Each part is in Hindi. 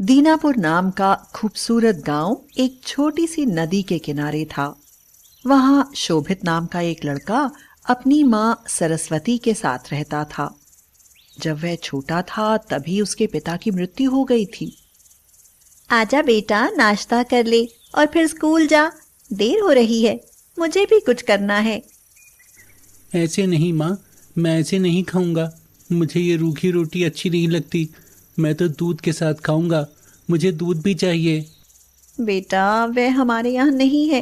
दीनापुर नाम का खूबसूरत गांव एक छोटी सी नदी के किनारे था। वहां शोभित नाम का एक लड़का अपनी मां सरस्वती के साथ रहता था। जब वह छोटा था तभी उसके पिता की मृत्यु हो गई थी। आजा बेटा, नाश्ता कर ले और फिर स्कूल जा। देर हो रही है, मुझे भी कुछ करना है। ऐसे नहीं माँ, मैं ऐसे नहीं खाऊंगा। मुझे ये रूखी रोटी अच्छी नहीं लगती। मैं तो दूध के साथ खाऊंगा। मुझे दूध भी चाहिए। बेटा, वह हमारे यहाँ नहीं है।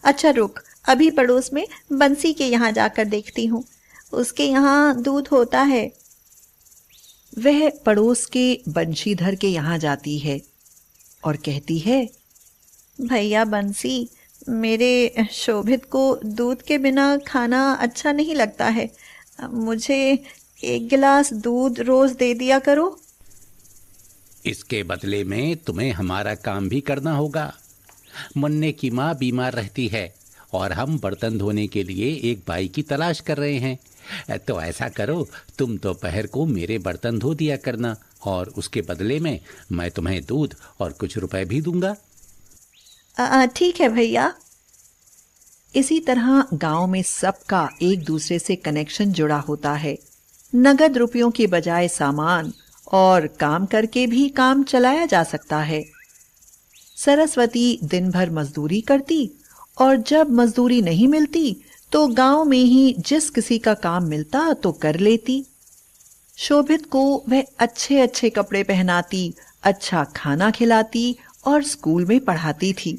अच्छा रुक, अभी पड़ोस में बंसी के यहाँ जाकर देखती हूँ, उसके यहाँ दूध होता है। वह पड़ोस के बंशीधर के यहाँ जाती है और कहती है, भैया बंसी, मेरे शोभित को दूध के बिना खाना अच्छा नहीं लगता है। मुझे 1 गिलास दूध रोज दे दिया करो। इसके बदले में तुम्हें हमारा काम भी करना होगा। मुन्ने की माँ बीमार रहती है और हम बर्तन धोने के लिए एक बाई की तलाश कर रहे हैं। तो ऐसा करो, तुम दोपहर को मेरे बर्तन धो दिया करना और उसके बदले में मैं तुम्हें दूध और कुछ रुपए भी दूंगा। ठीक है भैया। इसी तरह गांव में सबका एक दूसरे से कनेक्शन जुड़ा होता है। नगद रुपयों के बजाय सामान और काम करके भी काम चलाया जा सकता है। सरस्वती दिन भर मजदूरी करती और जब मजदूरी नहीं मिलती तो गांव में ही जिस किसी का काम मिलता तो कर लेती। शोभित को वह अच्छे अच्छे कपड़े पहनाती, अच्छा खाना खिलाती और स्कूल में पढ़ाती थी।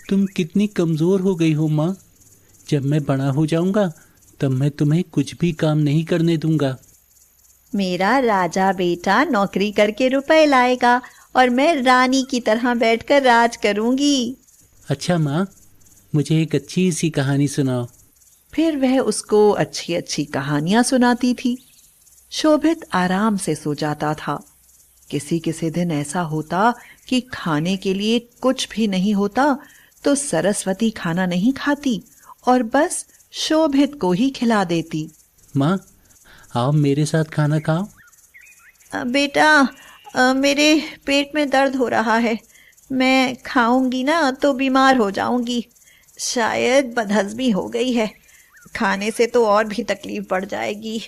तुम कितनी कमजोर हो गई हो माँ। जब मैं बड़ा हो जाऊंगा तब मैं तुम्हें कुछ भी काम नहीं करने दूंगा। मेरा राजा बेटा नौकरी करके रुपए लाएगा और मैं रानी की तरह बैठकर राज करूंगी। अच्छा माँ, मुझे एक अच्छी सी कहानी सुनाओ। फिर वह उसको अच्छी अच्छी कहानियां सुनाती थी। शोभित आराम से सो जाता था। किसी किसी दिन ऐसा होता कि खाने के लिए कुछ भी नहीं होता तो सरस्वती खाना नहीं खाती और बस शोभित को ही खिला देती। माँ, आओ मेरे साथ खाना खाओ। बेटा, मेरे पेट में दर्द हो रहा है। मैं खाऊंगी ना तो बीमार हो जाऊंगी। शायद बदहजमी हो गई है। खाने से तो और भी तकलीफ बढ़ जाएगी।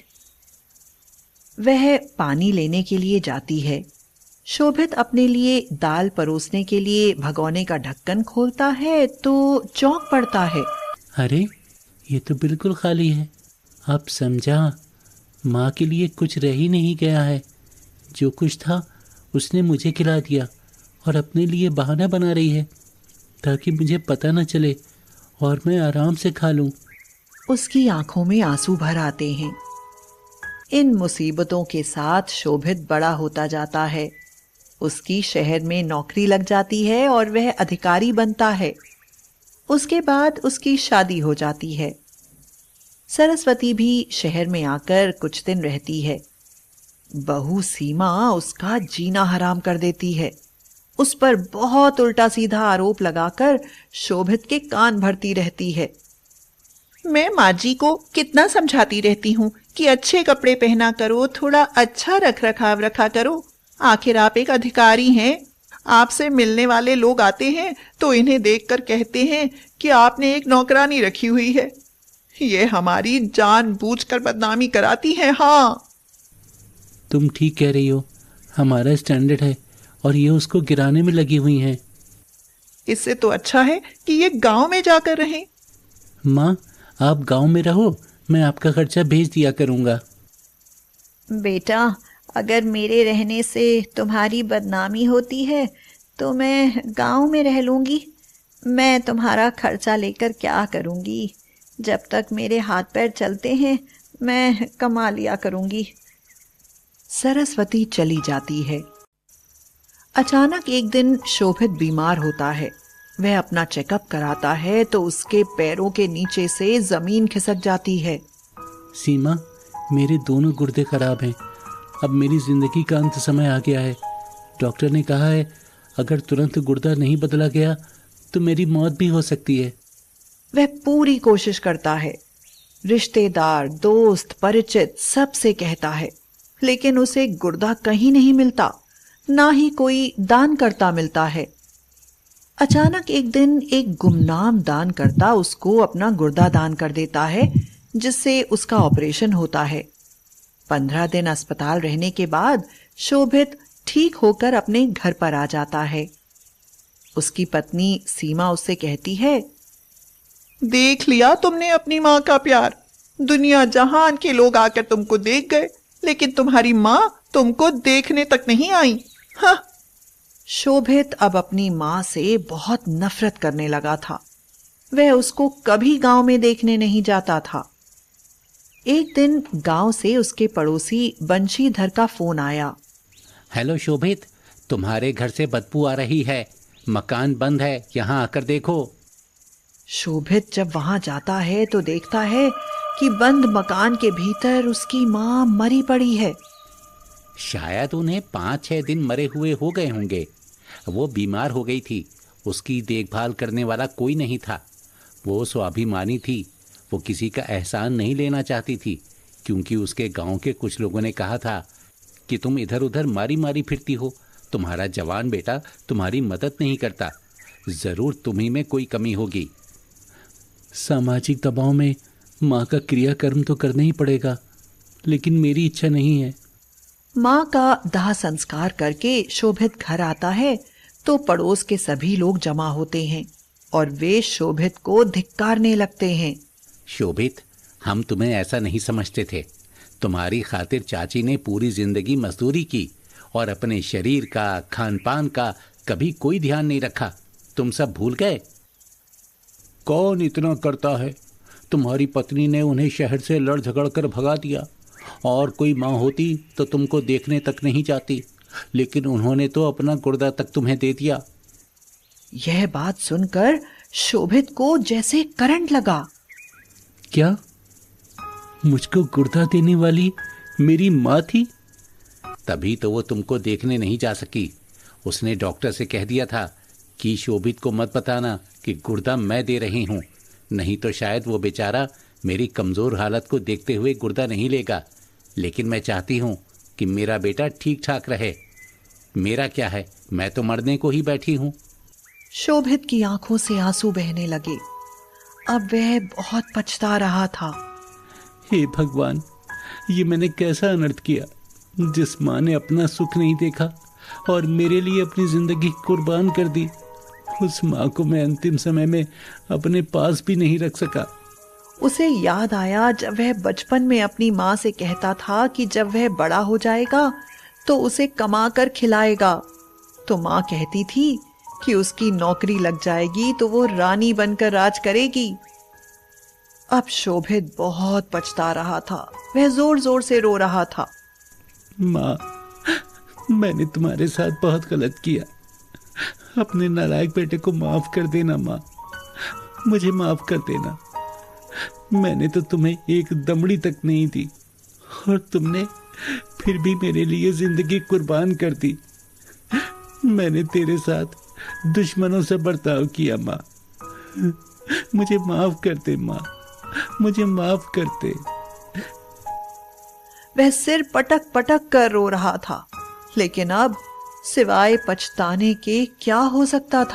वह पानी लेने के लिए जाती है। शोभित अपने लिए दाल परोसने के लिए भगोने का ढक्कन खोलता है तो चौंक पड़ता है। अरे, ये तो बिल्कुल खाली है। अब समझा, माँ के लिए कुछ रह ही नहीं गया है। जो कुछ था उसने मुझे खिला दिया और अपने लिए बहाना बना रही है ताकि मुझे पता न चले और मैं आराम से खा लूं। उसकी आंखों में आंसू भर आते हैं। इन मुसीबतों के साथ शोभित बड़ा होता जाता है। उसकी शहर में नौकरी लग जाती है और वह अधिकारी बनता है। उसके बाद उसकी शादी हो जाती है। सरस्वती भी शहर में आकर कुछ दिन रहती है। बहू सीमा उसका जीना हराम कर देती है। उस पर बहुत उल्टा सीधा आरोप लगाकर शोभित के कान भरती रहती है। मैं माँ जी को कितना समझाती रहती हूँ कि अच्छे कपड़े पहना करो, थोड़ा अच्छा रख रखाव रखा करो। आखिर आप एक अधिकारी हैं। आपसे मिलने वाले लोग आते हैं तो इन्हें देखकर कहते हैं कि आपने एक नौकरानी रखी हुई है। ये हमारी जानबूझकर बदनामी कराती है। हाँ, तुम ठीक कह रही हो। हमारा स्टैंडर्ड है और ये उसको गिराने में लगी हुई हैं। इससे तो अच्छा है कि ये गांव में जाकर रहें। माँ, आप गांव में रहो, मैं आपका खर्चा भेज दिया करूँगा। बेटा, अगर मेरे रहने से तुम्हारी बदनामी होती है तो मैं गांव में रह लूंगी। मैं तुम्हारा खर्चा लेकर क्या करूंगी? जब तक मेरे हाथ पैर चलते हैं मैं कमा लिया करूंगी। सरस्वती चली जाती है। अचानक एक दिन शोभित बीमार होता है। वह अपना चेकअप कराता है तो उसके पैरों के नीचे से जमीन खिसक जाती है। सीमा, मेरे दोनों गुर्दे खराब हैं। अब मेरी जिंदगी का अंत समय आ गया है। डॉक्टर ने कहा है अगर तुरंत गुर्दा नहीं बदला गया तो मेरी मौत भी हो सकती है। वह पूरी कोशिश करता है। रिश्तेदार, दोस्त, परिचित सबसे कहता है, लेकिन उसे गुर्दा कहीं नहीं मिलता। ना ही कोई दानकर्ता मिलता है। अचानक एक दिन एक गुमनाम दानकर्ता उसको अपना गुर्दा दान कर देता है, जिससे उसका ऑपरेशन होता है। 15 दिन अस्पताल रहने के बाद शोभित ठीक होकर अपने घर पर आ जाता है। उसकी पत्नी सीमा उससे कहती है, देख लिया तुमने अपनी माँ का प्यार। दुनिया जहान के लोग आकर तुमको देख गए, लेकिन तुम्हारी माँ तुमको देखने तक नहीं आई। हाँ। शोभित अब अपनी माँ से बहुत नफरत करने लगा था। वह उसको कभी गांव में देखने नहीं जाता था। एक दिन गांव से उसके पड़ोसी बंशीधर का फोन आया। हेलो शोभित, तुम्हारे घर से बदबू आ रही है, मकान बंद है, यहाँ आकर देखो। शोभित जब वहां जाता है तो देखता है कि बंद मकान के भीतर उसकी माँ मरी पड़ी है। शायद उन्हें 5-6 दिन मरे हुए हो गए होंगे। वो बीमार हो गई थी, उसकी देखभाल करने वाला कोई नहीं था। वो स्वाभिमानी थी, वो किसी का एहसान नहीं लेना चाहती थी, क्योंकि उसके गांव के कुछ लोगों ने कहा था कि तुम इधर उधर मारी मारी फिरती हो, तुम्हारा जवान बेटा तुम्हारी मदद नहीं करता, जरूर तुम्ही में कोई कमी होगी। सामाजिक दबाव में माँ का क्रियाकर्म तो करना ही पड़ेगा, लेकिन मेरी इच्छा नहीं है। माँ का दाह संस्कार करके शोभित घर आता है तो पड़ोस के सभी लोग जमा होते हैं और वे शोभित को धिक्कारने लगते हैं। शोभित, हम तुम्हें ऐसा नहीं समझते थे। तुम्हारी खातिर चाची ने पूरी जिंदगी मजदूरी की और अपने शरीर का, खान पान का कभी कोई ध्यान नहीं रखा। तुम सब भूल गए। कौन इतना करता है? तुम्हारी पत्नी ने उन्हें शहर से लड़ झगड़ कर भगा दिया, और कोई माँ होती तो तुमको देखने तक नहीं जाती, लेकिन उन्होंने तो अपना गुर्दा तक तुम्हें दे दिया। यह बात सुनकर शोभित को जैसे करंट लगा। क्या मुझको गुर्दा देने वाली मेरी माँ थी? तभी तो वो तुमको देखने नहीं जा सकी। उसने डॉक्टर से कह दिया था कि शोभित को मत बताना कि गुर्दा मैं दे रही हूँ, नहीं तो शायद वो बेचारा मेरी कमज़ोर हालत को देखते हुए गुर्दा नहीं लेगा। लेकिन मैं चाहती हूँ कि मेरा बेटा ठीक ठाक रहे। मेरा क्या है, मैं तो मरने को ही बैठी हूँ। शोभित की आंखों से आंसू बहने लगे। अब वह बहुत पछता रहा था। हे भगवान, ये मैंने कैसा अनर्थ किया। जिस माँ ने अपना सुख नहीं देखा और मेरे लिए अपनी जिंदगी कुर्बान कर दी, उस माँ को मैं अंतिम समय में अपने पास भी नहीं रख सका। उसे याद आया जब वह बचपन में अपनी माँ से कहता था कि जब वह बड़ा हो जाएगा तो उसे कमा कर खिलाएगा। तो माँ कहती थी कि उसकी नौकरी लग जाएगी तो वो रानी बनकर राज करेगी। अब शोभित बहुत पछता रहा था। वह जोर जोर से रो रहा था। माँ, मैंने तुम्हारे साथ बहुत गलत किया। अपने नालायक बेटे को माफ कर देना माँ, मुझे माफ कर देना। मैंने तो तुम्हें एक दमड़ी तक नहीं दी और तुमने फिर भी मेरे लिए जिंदगी कुर्बान कर दी। मैंने तेरे साथ दुश्मनों से बर्ताव किया माँ, मुझे माफ कर दे माँ, मुझे माफ कर दे। वह सिर पटक पटक कर रो रहा था, लेकिन अब सिवाय पछताने के क्या हो सकता था।